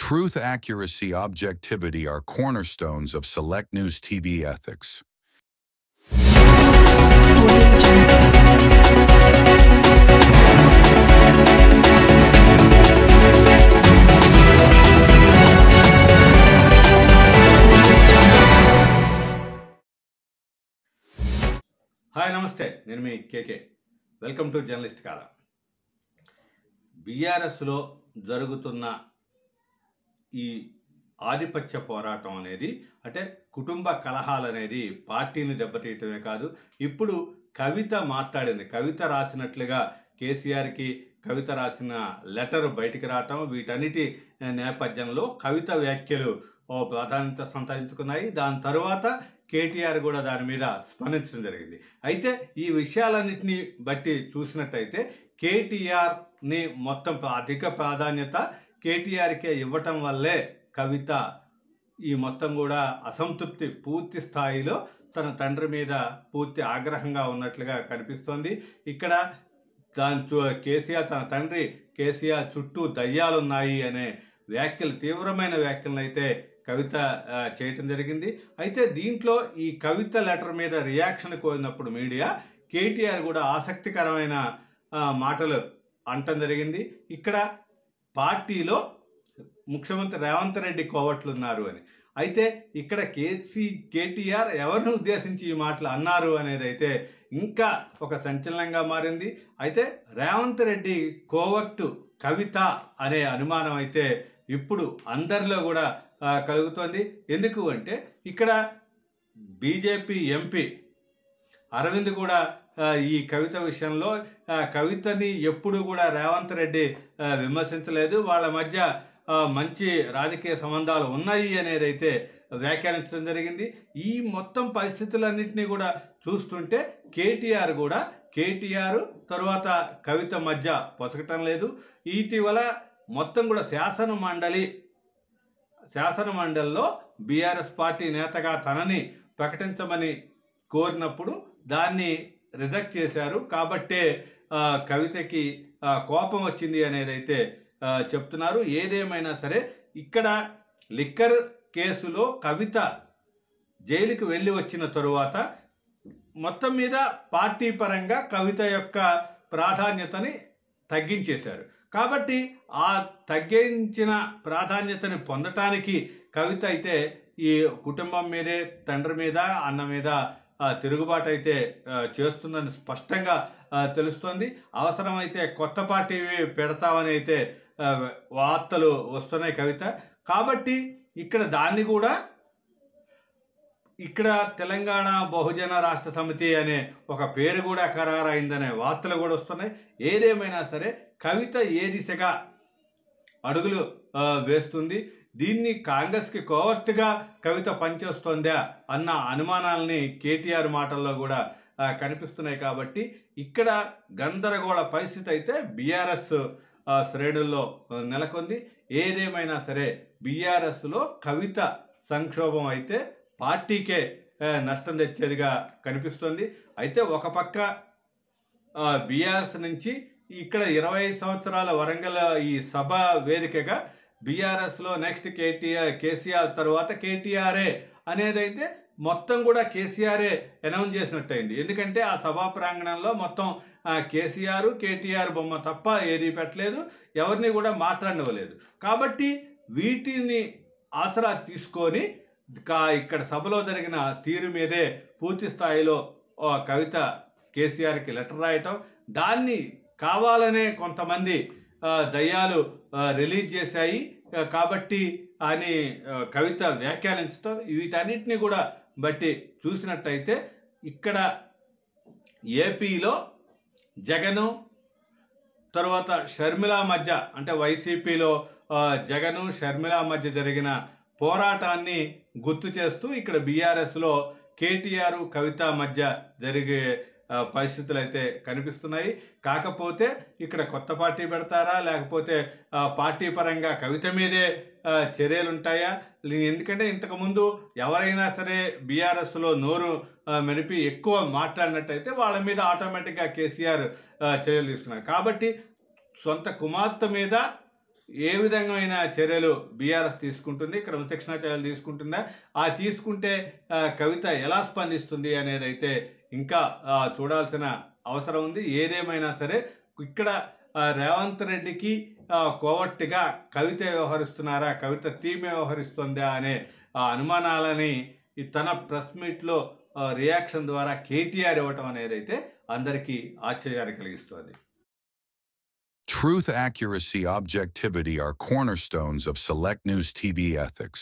Truth, accuracy, objectivity are cornerstones of Select News TV ethics. Hi నమస్తే, నేను మీ కేకే. Welcome to journalist కాదా. బీఆర్ఎస్లో జరుగుతున్న ఈ ఆధిపత్య పోరాటం అనేది, అంటే కుటుంబ కలహాలు అనేది పార్టీని దెబ్బతీయటమే కాదు, ఇప్పుడు కవిత మాట్లాడింది, కవిత రాసినట్లుగా కేసీఆర్కి కవిత రాసిన లెటర్ బయటికి రావటం, వీటన్నిటి నేపథ్యంలో కవిత వ్యాఖ్యలు ప్రాధాన్యత సంతరించుకున్నాయి. దాని తరువాత కేటీఆర్ కూడా దాని మీద స్పందించడం జరిగింది. అయితే ఈ విషయాలన్నింటినీ బట్టి చూసినట్టయితే కేటీఆర్ని మొత్తం అధిక ప్రాధాన్యత కేటీఆర్కే ఇవ్వటం వల్లే కవిత ఈ మొత్తం కూడా అసంతృప్తి పూర్తి స్థాయిలో తన తండ్రి మీద పూర్తి ఆగ్రహంగా ఉన్నట్లుగా కనిపిస్తోంది. ఇక్కడ కేసీఆర్ తన తండ్రి కేసీఆర్ చుట్టూ దయ్యాలున్నాయి అనే వ్యాఖ్యలు, తీవ్రమైన వ్యాఖ్యలను అయితే కవిత చేయటం జరిగింది. అయితే దీంట్లో ఈ కవిత లెటర్ మీద రియాక్షన్ కోరినప్పుడు మీడియా కేటీఆర్ కూడా ఆసక్తికరమైన మాటలు అనటం జరిగింది. ఇక్కడ పార్టీలో ముఖ్యమంత్రి రేవంత్ రెడ్డి కోవట్లు ఉన్నారు అని. అయితే ఇక్కడ కేటీఆర్ ఎవరిని ఉద్దేశించి ఈ మాటలు అన్నారు అనేది అయితే ఇంకా ఒక సంచలనంగా మారింది. అయితే రేవంత్ రెడ్డి కోవట్టు కవిత అనే అనుమానం అయితే ఇప్పుడు అందరిలో కూడా కలుగుతోంది. ఎందుకు అంటే ఇక్కడ బీజేపీ ఎంపీ అరవింద్ కూడా ఈ కవిత విషయంలో కవితని ఎప్పుడు కూడా రేవంత్ రెడ్డి విమర్శించలేదు, వాళ్ళ మధ్య మంచి రాజకీయ సంబంధాలు ఉన్నాయి అనేది అయితే వ్యాఖ్యానించడం జరిగింది. ఈ మొత్తం పరిస్థితులన్నింటినీ కూడా చూస్తుంటే కేటీఆర్ తరువాత కవిత మధ్య పొసగటం లేదు. ఇటీవల మొత్తం కూడా శాసనమండలిలో బీఆర్ఎస్ పార్టీ నేతగా తనని ప్రకటించమని కోరినప్పుడు దాన్ని రిజెక్ట్ చేశారు. కాబట్టే కవితకి కోపం వచ్చింది అనేది అయితే చెప్తున్నారు. ఏదేమైనా సరే ఇక్కడ లిక్కర్ కేసులో కవిత జైలుకి వెళ్ళి వచ్చిన తరువాత మొత్తం మీద పార్టీ పరంగా కవిత యొక్క ప్రాధాన్యతని తగ్గించేశారు. కాబట్టి ఆ తగ్గించిన ప్రాధాన్యతని పొందటానికి కవిత అయితే ఈ కుటుంబం మీదే, తండ్రి మీద, అన్న మీద తిరుగుబాటు అయితే చేస్తుందని స్పష్టంగా తెలుస్తోంది. అవసరమైతే కొత్త పార్టీ పెడతామని అయితే వార్తలు వస్తున్నాయి కవిత. కాబట్టి ఇక్కడ దాన్ని కూడా ఇక్కడ తెలంగాణ బహుజన రాష్ట్ర సమితి అనే ఒక పేరు కూడా ఖరారైందనే వార్తలు కూడా వస్తున్నాయి. ఏదేమైనా సరే కవిత ఏ దిశగా అడుగులు వేస్తుంది, దీన్ని కాంగ్రెస్కి కోవర్ట్గా కవిత పనిచేస్తోందా అన్న అనుమానాలని కేటీఆర్ మాటల్లో కూడా కనిపిస్తున్నాయి. కాబట్టి ఇక్కడ గందరగోళ పరిస్థితి అయితే బీఆర్ఎస్ శ్రేణుల్లో నెలకొంది. ఏదేమైనా సరే బీఆర్ఎస్లో కవిత సంక్షోభం అయితే పార్టీకే నష్టం తెచ్చేదిగా కనిపిస్తుంది. అయితే ఒక పక్క బీఆర్ఎస్ నుంచి ఇక్కడ 25 సంవత్సరాల వరంగల్ ఈ సభ వేదికగా బీఆర్ఎస్లో నెక్స్ట్ కేసీఆర్ తర్వాత కేటీఆర్ఏ అనేది అయితే మొత్తం కూడా కేసీఆర్ఏ అనౌన్స్ చేసినట్టయింది. ఎందుకంటే ఆ సభా ప్రాంగణంలో మొత్తం కేటీఆర్ బొమ్మ తప్ప ఏది పెట్టలేదు, ఎవరిని కూడా మాట్లాడనివ్వలేదు. కాబట్టి వీటిని ఆసరా తీసుకొని ఇక్కడ సభలో జరిగిన తీరు మీదే పూర్తి స్థాయిలో కవిత కేసీఆర్కి లెటర్ రాయటం, దాన్ని కావాలనే కొంతమంది దయ్యాలు రిలీజ్ చేశాయి కాబట్టి అని కవిత వ్యాఖ్యానించడం, వీటన్నిటిని కూడా బట్టి చూసినట్టయితే ఇక్కడ ఏపీలో జగను తర్వాత షర్మిల మధ్య, అంటే వైసీపీలో జగను షర్మిల మధ్య జరిగిన పోరాటాన్ని గుర్తు చేస్తూ ఇక్కడ బీఆర్ఎస్లో కేటీఆర్ కవిత మధ్య జరిగే పరిస్థితులు అయితే కనిపిస్తున్నాయి. కాకపోతే ఇక్కడ కొత్త పార్టీ పెడతారా, లేకపోతే పార్టీ పరంగా కవిత మీదే చర్యలు ఉంటాయా? ఎందుకంటే ఇంతకుముందు ఎవరైనా సరే బీఆర్ఎస్లో నోరు మెరిపి ఎక్కువ మాట్లాడినట్టయితే వాళ్ళ మీద ఆటోమేటిక్గా కేసీఆర్ చర్యలు తీసుకున్నారు. కాబట్టి సొంత కుమార్తె మీద ఏ విధమైన చర్యలు బీఆర్ఎస్ తీసుకుంటుంది, క్రమశిక్షణ చర్యలు తీసుకుంటుందా, తీసుకుంటే కవిత ఎలా స్పందిస్తుంది అనేది అయితే ఇంకా చూడాల్సిన అవసరం ఉంది. ఏదేమైనా సరే ఇక్కడ రేవంత్ రెడ్డికి కోవట్టుగా కవిత వ్యవహరిస్తున్నారా, కవిత టీమే వ్యవహరిస్తుందా అనే అనుమానాలని తన ప్రెస్ మీట్లో రియాక్షన్ ద్వారా కేటీఆర్ ఇవ్వటం అనేది అయితే అందరికీ ఆశ్చర్యాన్ని కలిగిస్తుంది. Truth, accuracy, objectivity are cornerstones of Select News TV ethics.